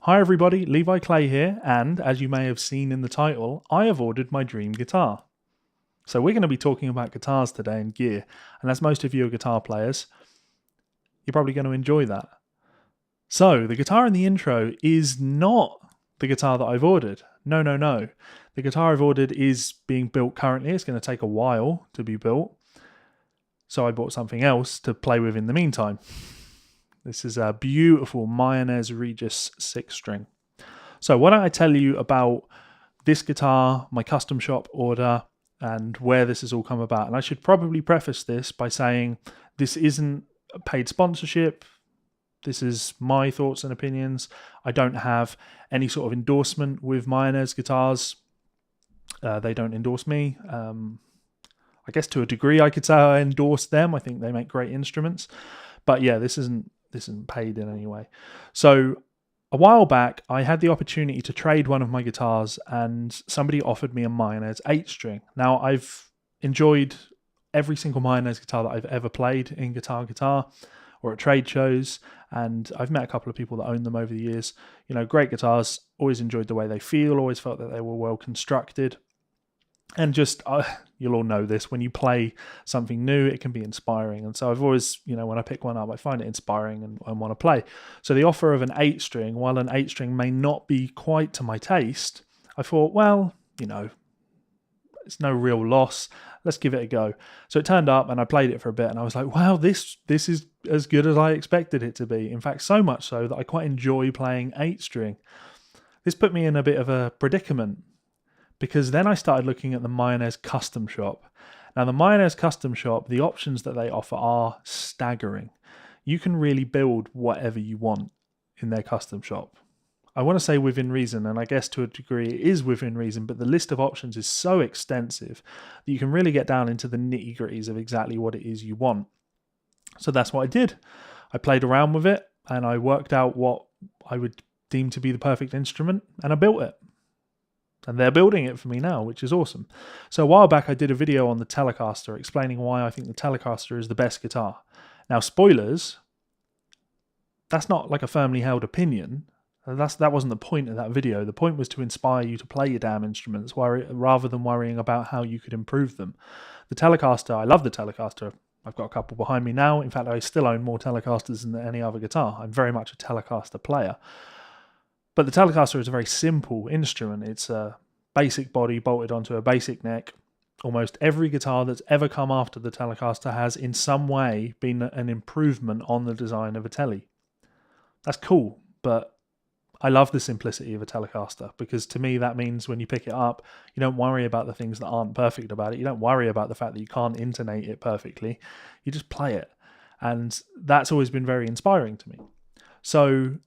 Hi everybody, Levi Clay here, and as you may have seen in the title, I have ordered my dream guitar. So we're going to be talking about guitars today and gear, and as most of you are guitar players, you're probably going to enjoy that. So the guitar in the intro is not the guitar that I've ordered. No. The guitar I've ordered is being built currently. It's going to take a while to be built. So I bought something else to play with in the meantime. This is a beautiful Mayones Regius 6-string. So why don't I tell you about this guitar, my custom shop order, and where this has all come about. And I should probably preface this by saying this isn't a paid sponsorship. This is my thoughts and opinions. I don't have any sort of endorsement with Mayones guitars. They don't endorse me. I guess to a degree I could say I endorse them. I think they make great instruments. But yeah, this isn't paid in any way. So a while back, I had the opportunity to trade one of my guitars and somebody offered me a Mayones 8-string. Now, I've enjoyed every single Mayones guitar that I've ever played in Guitar or at trade shows, and I've met a couple of people that own them over the years. You know, great guitars, always enjoyed the way they feel, always felt that they were well constructed. And just, you'll all know this, when you play something new, it can be inspiring. And so I've always, when I pick one up, I find it inspiring and want to play. So the offer of an 8-string, while an 8-string may not be quite to my taste, I thought, well, it's no real loss. Let's give it a go. So it turned up and I played it for a bit and I was like, wow, this is as good as I expected it to be. In fact, so much so that I quite enjoy playing 8-string. This put me in a bit of a predicament, because then I started looking at the Mayones Custom Shop. Now, the Mayones Custom Shop, the options that they offer are staggering. You can really build whatever you want in their custom shop. I want to say within reason, and I guess to a degree it is within reason, but the list of options is so extensive that you can really get down into the nitty-gritties of exactly what it is you want. So that's what I did. I played around with it, and I worked out what I would deem to be the perfect instrument, and I built it. And they're building it for me now, which is awesome. So a while back, I did a video on the Telecaster explaining why I think the Telecaster is the best guitar. Now, spoilers, that's not like a firmly held opinion. That wasn't the point of that video. The point was to inspire you to play your damn instruments rather than worrying about how you could improve them. The Telecaster, I love the Telecaster. I've got a couple behind me now. In fact, I still own more Telecasters than any other guitar. I'm very much a Telecaster player. But the Telecaster is a very simple instrument. It's a basic body bolted onto a basic neck. Almost every guitar that's ever come after the Telecaster has in some way been an improvement on the design of a Tele. That's cool, but I love the simplicity of a Telecaster, because to me that means when you pick it up, you don't worry about the things that aren't perfect about it. You don't worry about the fact that you can't intonate it perfectly. You just play it. And that's always been very inspiring to me. So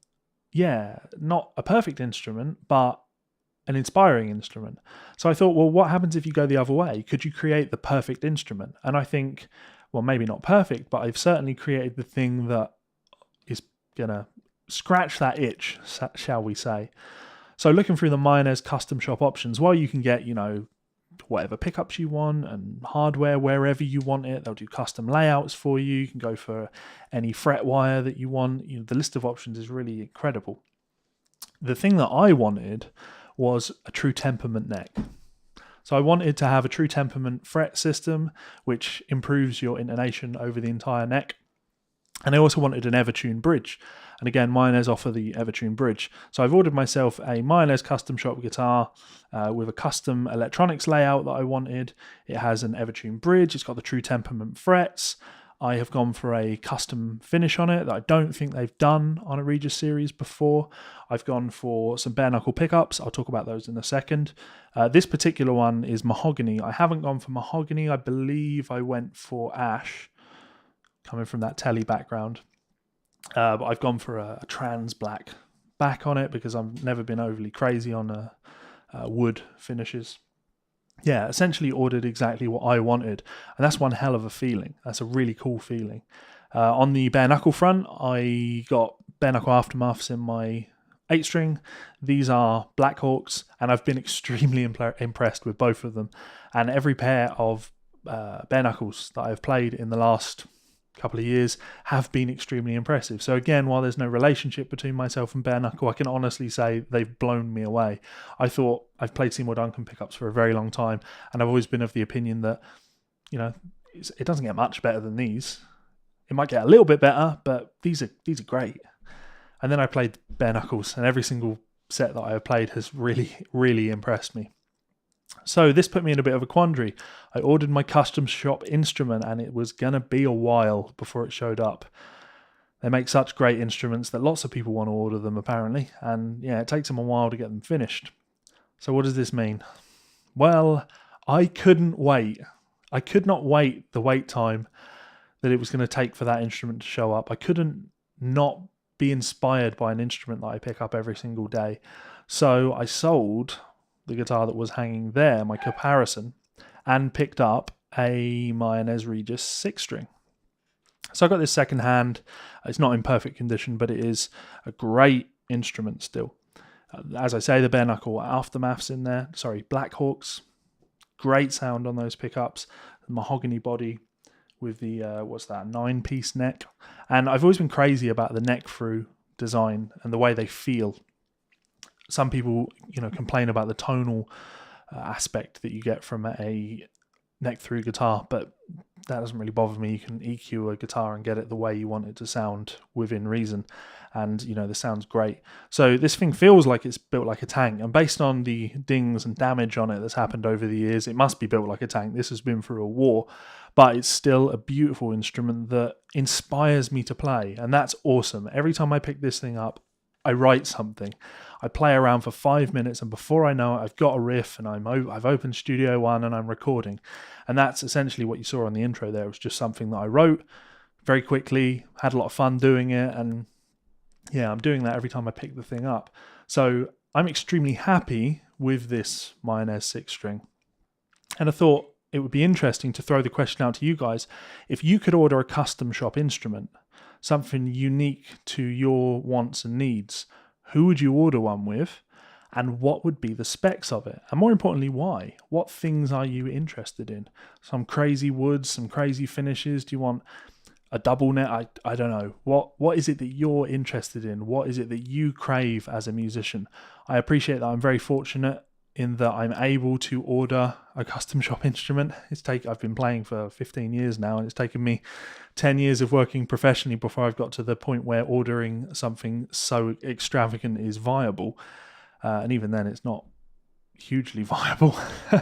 yeah, not a perfect instrument, but an inspiring instrument. So I thought, well, what happens if you go the other way? Could you create the perfect instrument? And I think, well, maybe not perfect, but I've certainly created the thing that is going to scratch that itch, shall we say. So looking through the Mayones custom shop options, while you can get, whatever pickups you want and hardware wherever you want it, they'll do custom layouts for you. You can go for any fret wire that you want. The list of options is really incredible. The thing that I wanted was a true temperament neck. So I wanted to have a true temperament fret system, which improves your intonation over the entire neck. And I also wanted an Evertune bridge. And again, Mayones offer the Evertune bridge. So I've ordered myself a Mayones custom shop guitar with a custom electronics layout that I wanted. It has an Evertune bridge. It's got the true temperament frets. I have gone for a custom finish on it that I don't think they've done on a Regius series before. I've gone for some bare knuckle pickups. I'll talk about those in a second. This particular one is mahogany. I haven't gone for mahogany. I believe I went for ash, coming from that telly background. But I've gone for a trans black back on it because I've never been overly crazy on wood finishes. Yeah, essentially ordered exactly what I wanted, and that's one hell of a feeling. That's a really cool feeling. On the bare knuckle front, I got bare knuckle aftermaths in my 8-string. These are Black Hawks, and I've been extremely impressed with both of them. And every pair of bare knuckles that I've played in the last couple of years have been extremely impressive. So again, while there's no relationship between myself and bare knuckle, I can honestly say they've blown me away. I've played Seymour Duncan pickups for a very long time, and I've always been of the opinion that, you know, it doesn't get much better than these. It might get a little bit better, but these are great. And then I played bare knuckles, and every single set that I have played has really, really impressed me. So this put me in a bit of a quandary. I ordered my custom shop instrument, and it was going to be a while before it showed up. They make such great instruments that lots of people want to order them, apparently. And yeah, it takes them a while to get them finished. So what does this mean? Well, I couldn't wait. I could not wait the wait time that it was going to take for that instrument to show up. I couldn't not be inspired by an instrument that I pick up every single day. So I sold the guitar that was hanging there, my comparison, and picked up a Mayones Regius 6-string. So I got this second hand. It's not in perfect condition, but it is a great instrument still. As I say, the bare knuckle aftermaths in there. Sorry, Black Hawks. Great sound on those pickups. The mahogany body with the, 9-piece neck. And I've always been crazy about the neck through design and the way they feel. Some people, complain about the tonal aspect that you get from a neck through guitar, but that doesn't really bother me. You can EQ a guitar and get it the way you want it to sound within reason, and the sound's great. So this thing feels like it's built like a tank, and based on the dings and damage on it that's happened over the years, it must be built like a tank. This has been through a war, but it's still a beautiful instrument that inspires me to play, and that's awesome. Every time I pick this thing up, I write something. I play around for 5 minutes, and before I know it, I've got a riff, and I've opened Studio One and I'm recording. And that's essentially what you saw on the intro there. It was just something that I wrote very quickly, had a lot of fun doing it, and yeah, I'm doing that every time I pick the thing up. So I'm extremely happy with this Mayones 6-string. And I thought it would be interesting to throw the question out to you guys. If you could order a custom shop instrument, something unique to your wants and needs, who would you order one with, and what would be the specs of it? And more importantly, why? What things are you interested in? Some crazy woods, some crazy finishes? Do you want a double net? I don't know. What is it that you're interested in? What is it that you crave as a musician? I appreciate that I'm very fortunate in that I'm able to order a custom shop instrument. I've been playing for 15 years now, and it's taken me 10 years of working professionally before I've got to the point where ordering something so extravagant is viable. And even then, it's not hugely viable. I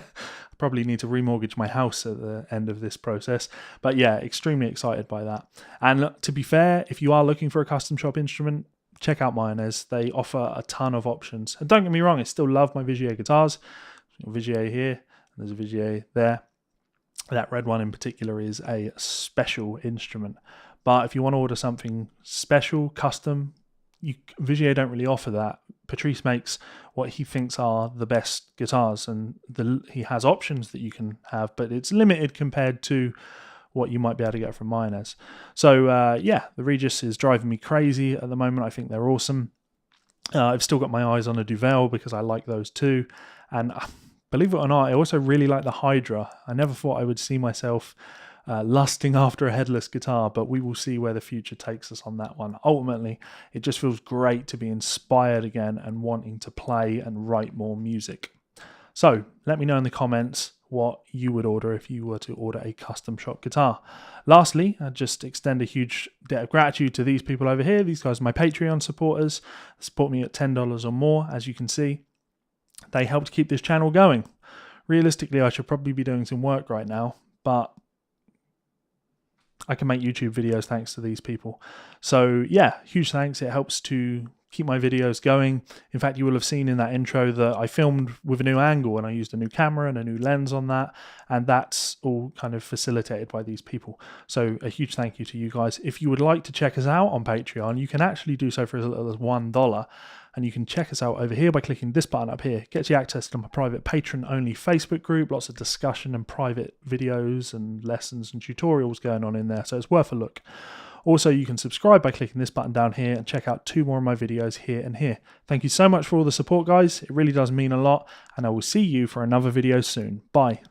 probably need to remortgage my house at the end of this process. But yeah, extremely excited by that. And to be fair, if you are looking for a custom shop instrument, check out Mayones. They offer a ton of options. And don't get me wrong, I still love my Vigier guitars. Vigier here, and there's a Vigier there. That red one in particular is a special instrument. But if you want to order something special, custom, Vigier don't really offer that. Patrice makes what he thinks are the best guitars, and he has options that you can have, but it's limited compared to what you might be able to get from Mayones. So yeah, the Regius is driving me crazy at the moment. I think they're awesome. I've still got my eyes on a Unveil because I like those too. And believe it or not, I also really like the Hydra. I never thought I would see myself lusting after a headless guitar, but we will see where the future takes us on that one. Ultimately, it just feels great to be inspired again and wanting to play and write more music. So let me know in the comments what you would order if you were to order a custom shop guitar. Lastly, I just extend a huge debt of gratitude to these people over here. These guys are my Patreon supporters. They support me at $10 or more, as you can see. They helped keep this channel going. Realistically, I should probably be doing some work right now, but I can make YouTube videos thanks to these people. So yeah, huge thanks. It helps to keep my videos going. In fact, you will have seen in that intro that I filmed with a new angle and I used a new camera and a new lens on that, and that's all kind of facilitated by these people. So a huge thank you to you guys. If you would like to check us out on Patreon, you can actually do so for as little as $1, and you can check us out over here by clicking this button up here. It gets you access to my private patron-only Facebook group, lots of discussion and private videos and lessons and tutorials going on in there, so it's worth a look. Also, you can subscribe by clicking this button down here and check out 2 more of my videos here and here. Thank you so much for all the support, guys. It really does mean a lot, and I will see you for another video soon. Bye.